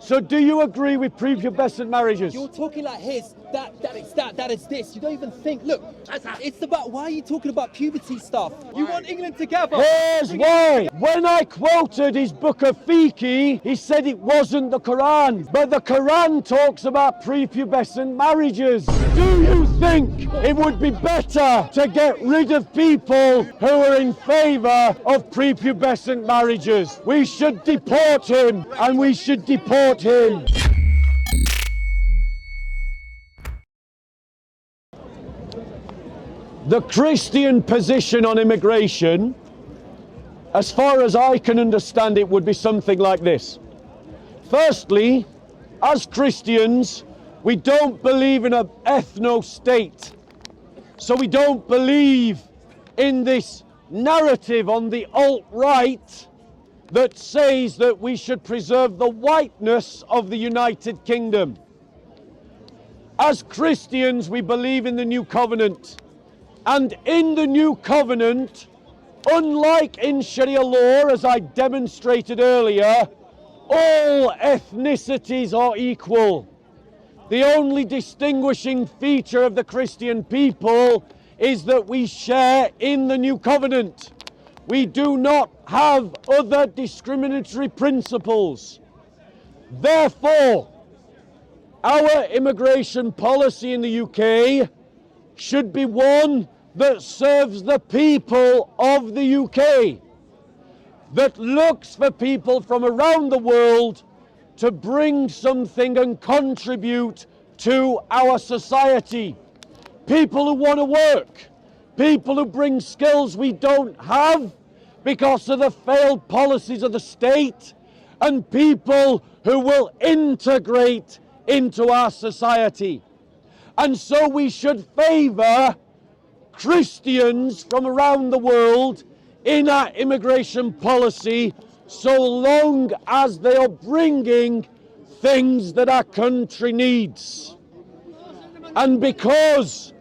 So do you agree with prepubescent marriages? You're talking like his, that is this. You don't even think, look, it's about, why are you talking about puberty stuff? You want England together. Here's why. When I quoted his book of fiqh, he said it wasn't the Quran, but the Quran talks about prepubescent marriages. Do you think it would be better to get rid of people who are in favor of prepubescent marriages? We should deport him, and we should deport him. The Christian position on immigration, as far as I can understand it, would be something like this. Firstly, as Christians, we don't believe in an ethno-state. So we don't believe in this narrative on the alt-right that says that we should preserve the whiteness of the United Kingdom. As Christians, we believe in the New Covenant. And in the New Covenant, unlike in Sharia law, as I demonstrated earlier, all ethnicities are equal. The only distinguishing feature of the Christian people is that we share in the New Covenant. We do not have other discriminatory principles. Therefore, our immigration policy in the UK should be one that serves the people of the UK, that looks for people from around the world to bring something and contribute to our society. People who want to work, people who bring skills we don't have because of the failed policies of the state, and people who will integrate into our society. And so we should favour Christians from around the world in our immigration policy, so long as they are bringing things that our country needs. And because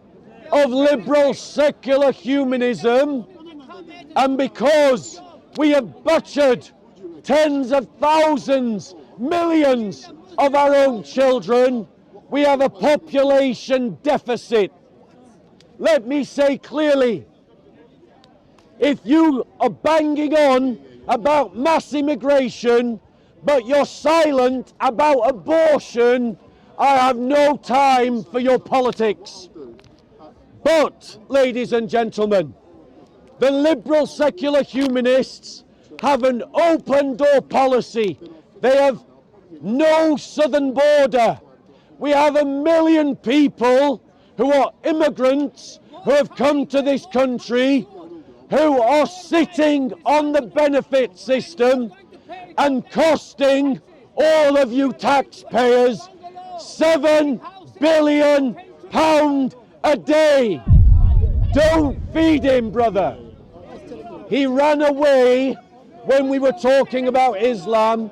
of liberal secular humanism, and because we have butchered tens of thousands, millions of our own children, we have a population deficit. Let me say clearly, if you are banging on about mass immigration, but you're silent about abortion, I have no time for your politics. But, ladies and gentlemen, the liberal secular humanists have an open door policy. They have no southern border. We have 1 million people who are immigrants who have come to this country, who are sitting on the benefit system and costing all of you taxpayers £7 billion a day. Don't feed him, brother. He ran away when we were talking about Islam.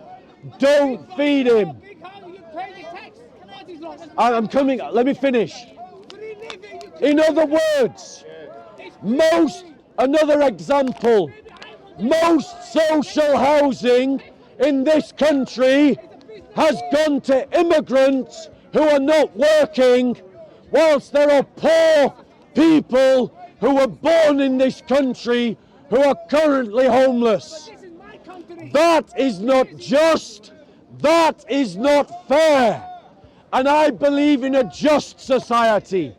Don't feed him. I'm coming, let me finish. In other words, another example, most social housing in this country has gone to immigrants who are not working, whilst there are poor people who were born in this country who are currently homeless. That is not just, that is not fair. And I believe in a just society.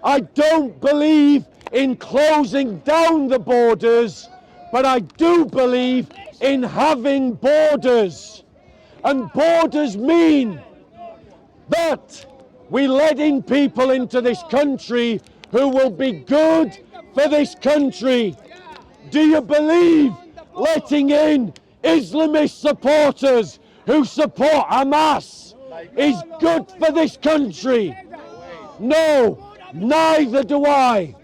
I don't believe in closing down the borders, but I do believe in having borders. And borders mean that we let in people into this country who will be good for this country. Do you believe letting in Islamist supporters who support Hamas is good for this country? No, neither do I.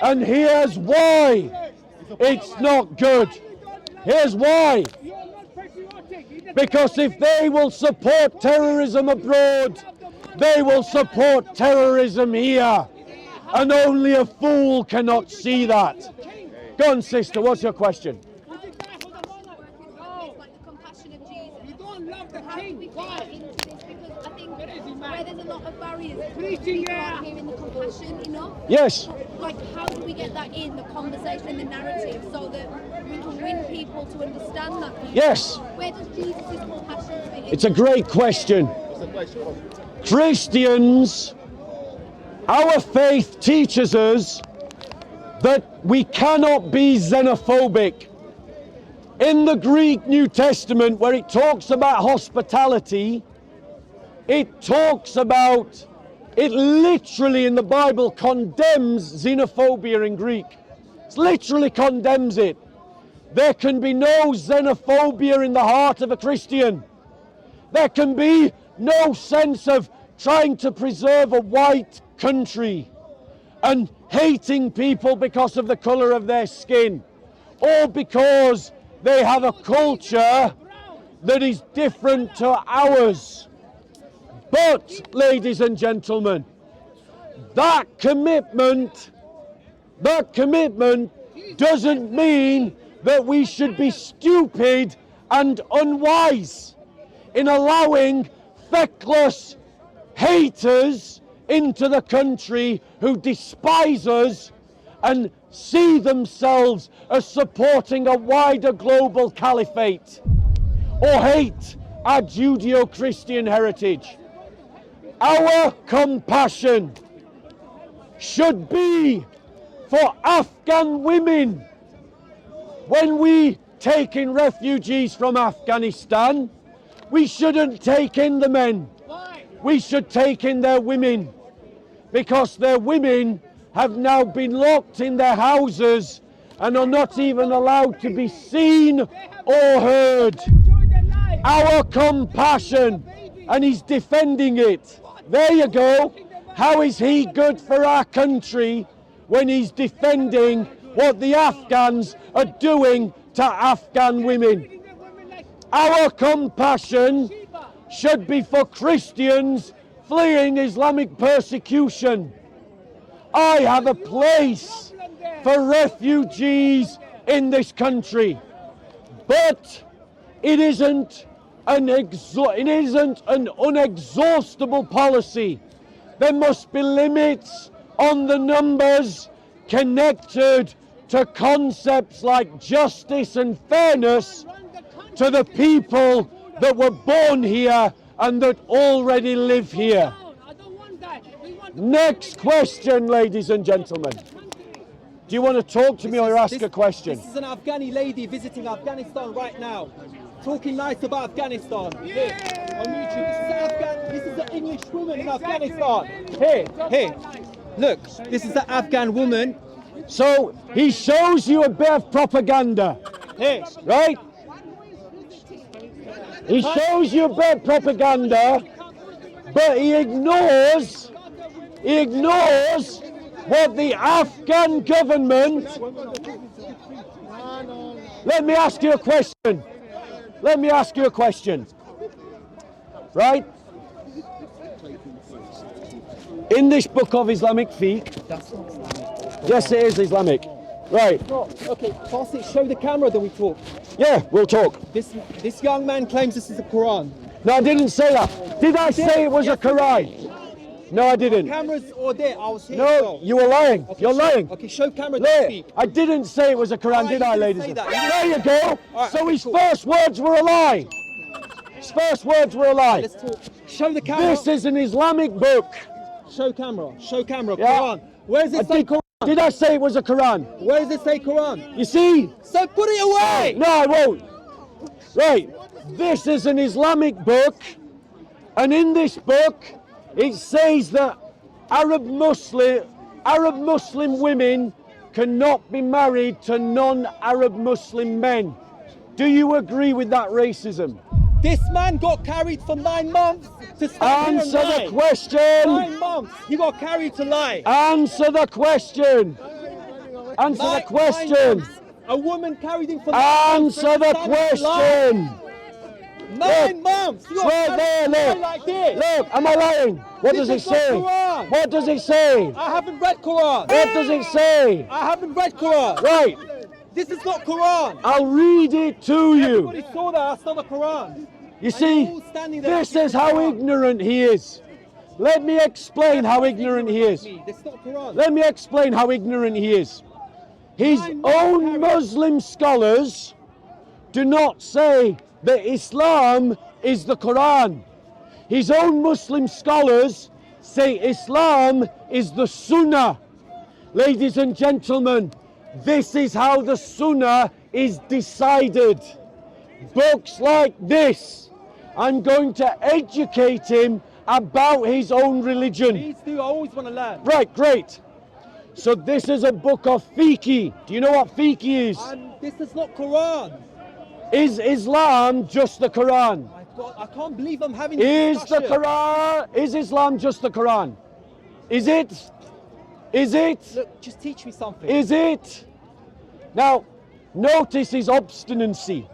And here's why it's not good. Here's why. Because if they will support terrorism abroad, they will support terrorism here. And only a fool cannot see that. Go on, sister, what's your question? how do we fit into this? Because I think where there's a lot of barriers, people aren't hearing the compassion enough. Yes. Like, how do we get that in the conversation and the narrative so that we can win people to understand that? Yes. Where does Jesus' compassion fit in? It's a great question. Christians, our faith teaches us that we cannot be xenophobic. In the Greek New Testament, where it talks about hospitality, it literally in the Bible condemns xenophobia in Greek. It literally condemns it. There can be no xenophobia in the heart of a Christian. There can be no sense of trying to preserve a white country and hating people because of the color of their skin, or because they have a culture that is different to ours. But, ladies and gentlemen, that commitment doesn't mean that we should be stupid and unwise in allowing feckless haters into the country who despise us and see themselves as supporting a wider global caliphate or hate our Judeo-Christian heritage. Our compassion should be for Afghan women. When we take in refugees from Afghanistan, we shouldn't take in the men. We should take in their women, because their women have now been locked in their houses and are not even allowed to be seen or heard. Our compassion, and he's defending it. There you go. How is he good for our country when he's defending what the Afghans are doing to Afghan women? Our compassion should be for Christians fleeing Islamic persecution. I have a place for refugees in this country, but it isn't an unexhaustible policy. There must be limits on the numbers connected to concepts like justice and fairness to the people that were born here and that already live here. Next question, ladies and gentlemen. Do you want to talk to me or ask a question? This is an Afghani lady visiting Afghanistan right now, talking nice about Afghanistan. Here, on YouTube. This is an English woman in Afghanistan. Here. Look, this is the Afghan woman. So he shows you a bit of propaganda, Here. right? He shows you a bit of propaganda, but he ignores what the Afghan government. Let me ask you a question. Right? In this book of Islamic fiqh, yes, it is Islamic. Right. Okay, pass it. Show the camera that we talk. Yeah, we'll talk. This young man claims this is the Quran. No, I didn't say that. Did I say it was a Quran? No, I didn't. Cameras or there? I was here. No, you were lying. Okay, You're lying. Okay, show camera to There. speak. I didn't say it was a Quran, did I, ladies? There you go. Right, So okay, his cool. first words were a lie. His first words were a lie. Let's talk. Show the camera. This is an Islamic book. Show camera. Yeah. Quran. Where does it say Quran? Did I say it was a Quran? Where does it say Quran? You see? So put it away. No, I won't. Right. This is an Islamic book, and in this book, it says that Arab Muslim women cannot be married to non-Arab Muslim men. Do you agree with that racism? This man got carried for 9 months to stand here and Answer lie. the question. 9 months. He got carried to lie. Answer the question. Answer the 9 question. months. A woman carried him for 9 months. Answer the question. 9 months. You got Right carried there, to lie look. like this. Look, am I lying? What This does it is not say? Quran. What does it say? I haven't read Quran. What does it say? I haven't read Quran. Right, This is not Quran. I'll read it to you. Everybody saw that. That's not the Quran. You see, all standing there this looking is at the how Quran. ignorant he is. Let me explain how ignorant he is. That's not Quran. Let me explain how ignorant he is. His own Muslim scholars do not say that Islam is the Quran. His own Muslim scholars say Islam is the Sunnah. Ladies and gentlemen, this is how the Sunnah is decided. Books like this. I'm going to educate him about his own religion. Please do, I always want to learn. Right, great. So this is a book of fiqh. Do you know what fiqh is? This is not Quran. Is Islam just the Quran? I can't believe I'm having this discussion. Is Islam just the Quran? Is it? Is it? Look, just teach me something. Is it? Now, notice his obstinacy.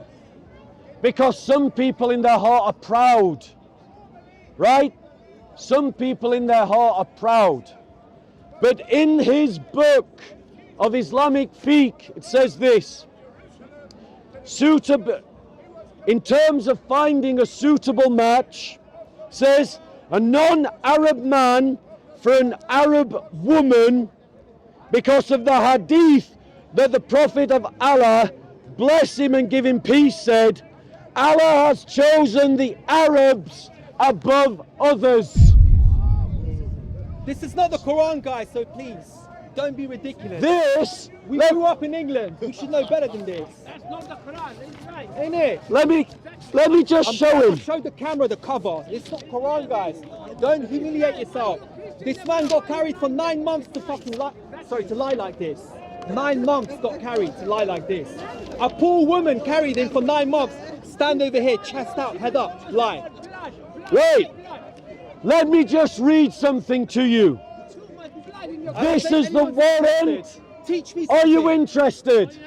Because some people in their heart are proud. Right? Some people in their heart are proud. But in his book of Islamic fiqh, it says this. Suitable, in terms of finding a suitable match, says a non-Arab man for an Arab woman, because of the hadith that the Prophet of Allah, bless him and give him peace, said, Allah has chosen the Arabs above others. This is not the Quran, guys, so please, don't be ridiculous. We Let grew up in England. We should know better than this. That's not the Quran, it's right. Ain't it? let me just show him. Show the camera the cover. It's not Quran, guys. Don't humiliate yourself. This man got carried for 9 months to fucking lie. Sorry, to lie like this. 9 months got carried to lie like this. A poor woman carried him for 9 months. Stand over here, chest out, head up, lie. Wait, let me just read something to you. This is the warrant. Teach me Are something. you interested?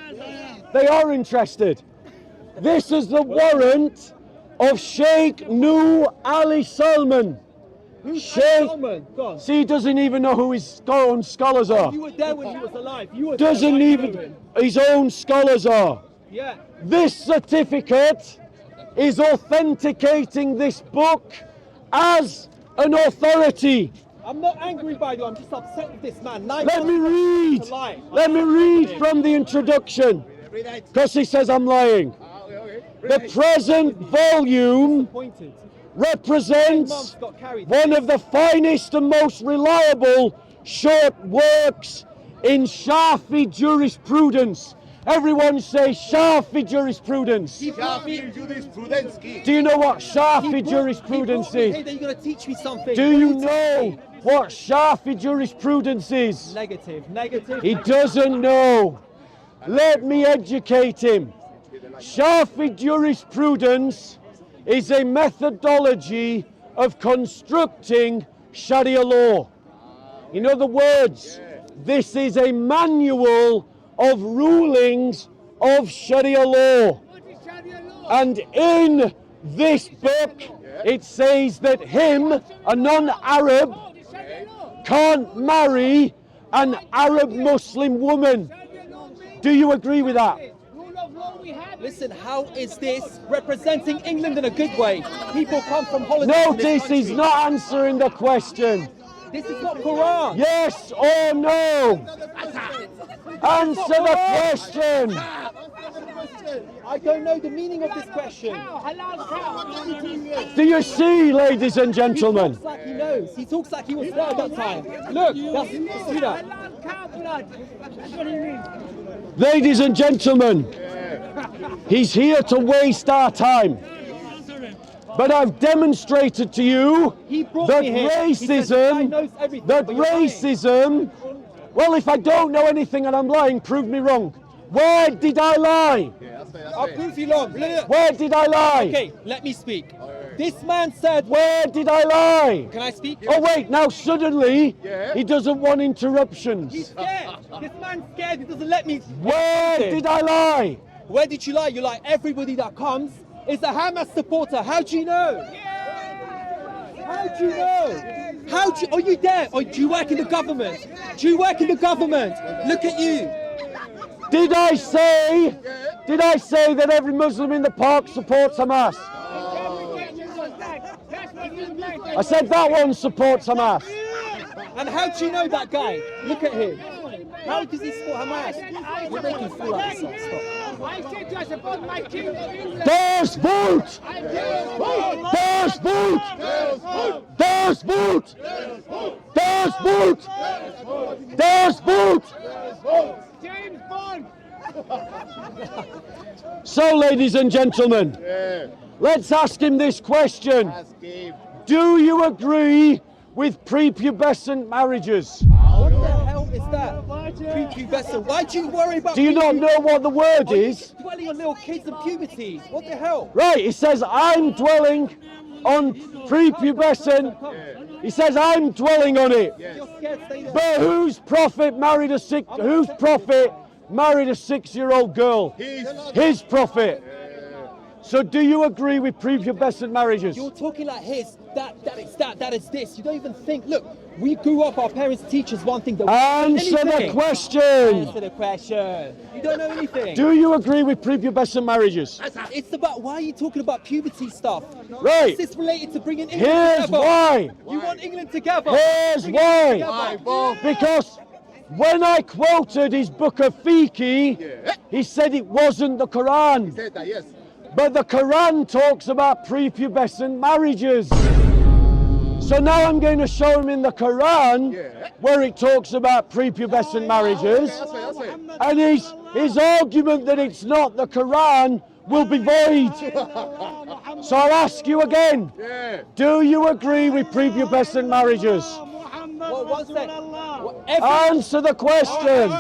They are interested. This is the warrant of Sheikh Nur Ali Salman. Who's Sheikh- Salman? Go on. See, he doesn't even know who his own scholars are. You were there when he was alive. You were there. Doesn't Why you know even, him? his own scholars are. Yeah. This certificate is authenticating this book as an authority. I'm not angry by you. I'm just upset with this man. Let me read. To lie. Let me read from the introduction, because he says I'm lying. The present volume Pointed. represents Months got carried. one of the finest and most reliable short works in Shafi jurisprudence. Everyone say Shafi jurisprudence. Do you know what Shafi jurisprudence is? Hey, you're gonna teach me something. Do you know what Shafi jurisprudence is? Negative. Negative. He doesn't know. Let me educate him. Shafi jurisprudence is a methodology of constructing Sharia law. In other words, this is a manual of rulings of Sharia law. And in this book, it says that him, a non-Arab, can't marry an Arab Muslim woman. Do you agree with that? Listen, how is this representing England in a good way? People come from holidays. in this Notice he's country. not answering the question. This is not Quran. Yes or no? Answer the question. I don't know the meaning of this question. Do you see, ladies and He gentlemen? talks like he knows. He talks like he was there at that time. Look, see that? Ladies and gentlemen, he's here to waste our time. But I've demonstrated to you He brought that me here. He said, "I racism, knows everything, that but you're lying." racism, well, if I don't know anything and I'm lying, prove me wrong. Where did I lie? I'll prove you wrong. Look. Where did I lie? Okay, let me speak. This man said, Where did I lie? can I speak? Oh wait, now suddenly he doesn't want interruptions. He's scared. This man's scared. He doesn't let me. Where did I lie? Where did you lie? You lie. Everybody that comes is a Hamas supporter. How do you know? How do you know? How do you, are you there? Or do you work in the government? Do you work in the government? Look at you. Did I say that every Muslim in the park supports Hamas? I said that one supports Hamas. And how do you know that guy? Look at him. How does he support Hamas? You're making a fool out of yourself. Stop. I said to us about my king of England. Das Boot! Das Boot! Das Boot! Das Boot! Das Boot! James Bond. So, ladies and gentlemen, let's ask him this question. Do you agree with prepubescent marriages? What the hell is that? Prepubescent. Why do you worry about? Do you not know what the word is? Dwelling on little kids and puberty. What the hell? Right, he says, I'm dwelling on prepubescent. He says, I'm dwelling on it. You're scared. Stay there. But whose prophet married a 6-year-old girl? His prophet. So do you agree with prepubescent marriages? You're talking like his. That is this. You don't even think. Look, we grew up. Our parents teach us one thing. That Answer the anything. question. Answer the question. You don't know anything. Do you agree with prepubescent marriages? It's about, why are you talking about puberty stuff? Right. Is this related to bringing England Here's together? why. You want England together? Here's Bring England why. together. Because when I quoted his book of Fiqh, he said it wasn't the Quran. Said that, yes. But the Quran talks about prepubescent marriages. So now I'm going to show him in the Quran where it talks about prepubescent marriages. That's right. And his argument that it's not the Quran will be void. So I'll ask you again. Do you agree with prepubescent marriages? Well, one sec. Answer the question.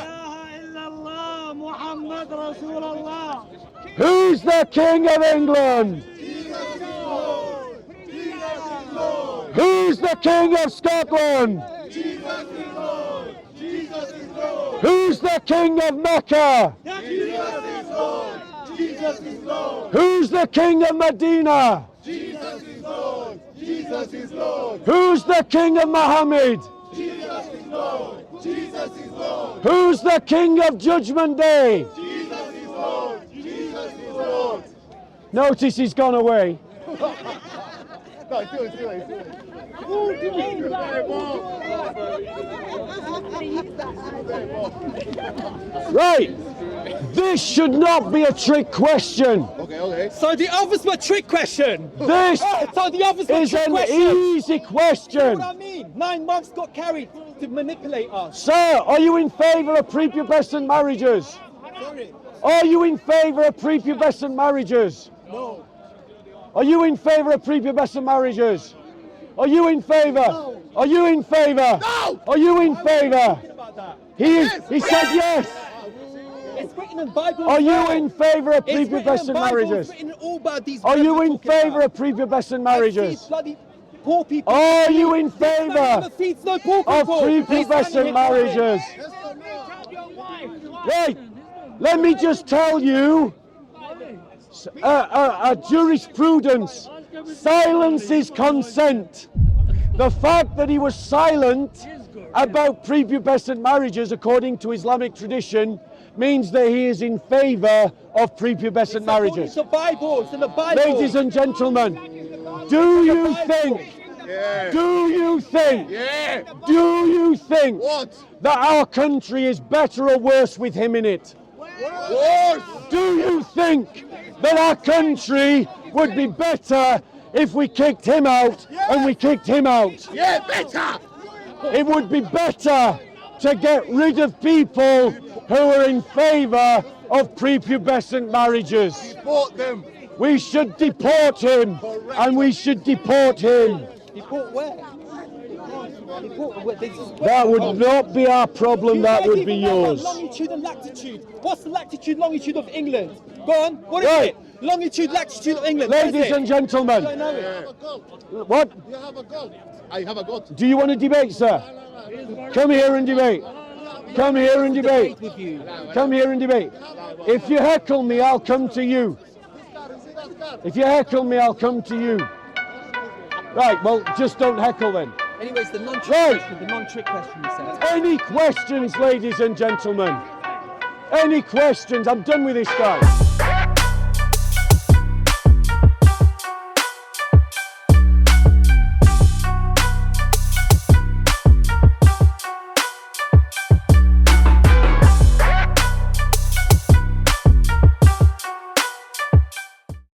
Who's the King of England? Who's the King of Scotland? Who's the King of Mecca? Who's the King of Medina? Who's the King of Muhammad? Who's the King of Judgment Day? Notice he's gone away. Right. This should not be a trick question. Okay. So the others were trick question. This So the others were is trick an question. easy question. What I mean, 9 months got carried to manipulate us. Sir, are you in favour of prepubescent marriages? Are you in favour of prepubescent marriages? No. Are you in favour of prepubescent marriages? Are you in favour? No. Are you in favour? No. Are you in favour? About that. He said yes. It's written in Bible. Are as you well. in favour of It's written in prepubescent Bible, marriages? It's written all about these Are you women in talking favour about. of prepubescent I marriages? see bloody poor people. Are you in This man favour never feeds no poor of people. He's standing prepubescent here marriages? Right, let me just tell you a jurisprudence. Silence is consent. The fact that he was silent about prepubescent marriages, according to Islamic tradition, means that he is in favour of prepubescent marriages. It's the Bible. It's in the Bible. Ladies and gentlemen, do you think Yeah. Do you think What? that our country is better or worse with him in it? Worse. Do you think that our country would be better if we kicked him out and we kicked him out? Yeah, better. It would be better to get rid of people who are in favour of prepubescent marriages. Deport them. We should deport him, and we should deport him. Deport where? Deport where? This is where? That would not be our problem, that would be yours. Longitude and latitude. What's the latitude, longitude of England? Go on. What is Right. it? Longitude, latitude of England. What is Ladies it? and gentlemen, I know it. Have a goat. what? You have a goat. I have a goat. Do you want to debate, sir? Come here and debate. Come here and debate. With you. Come here and debate. If you heckle me, I'll come to you. If you heckle me, I'll come to you. Right, well, just don't heckle then. Anyways, the non-trick Right. question. The non-trick question you said. Any questions, ladies and gentlemen? Any questions? I'm done with this guy.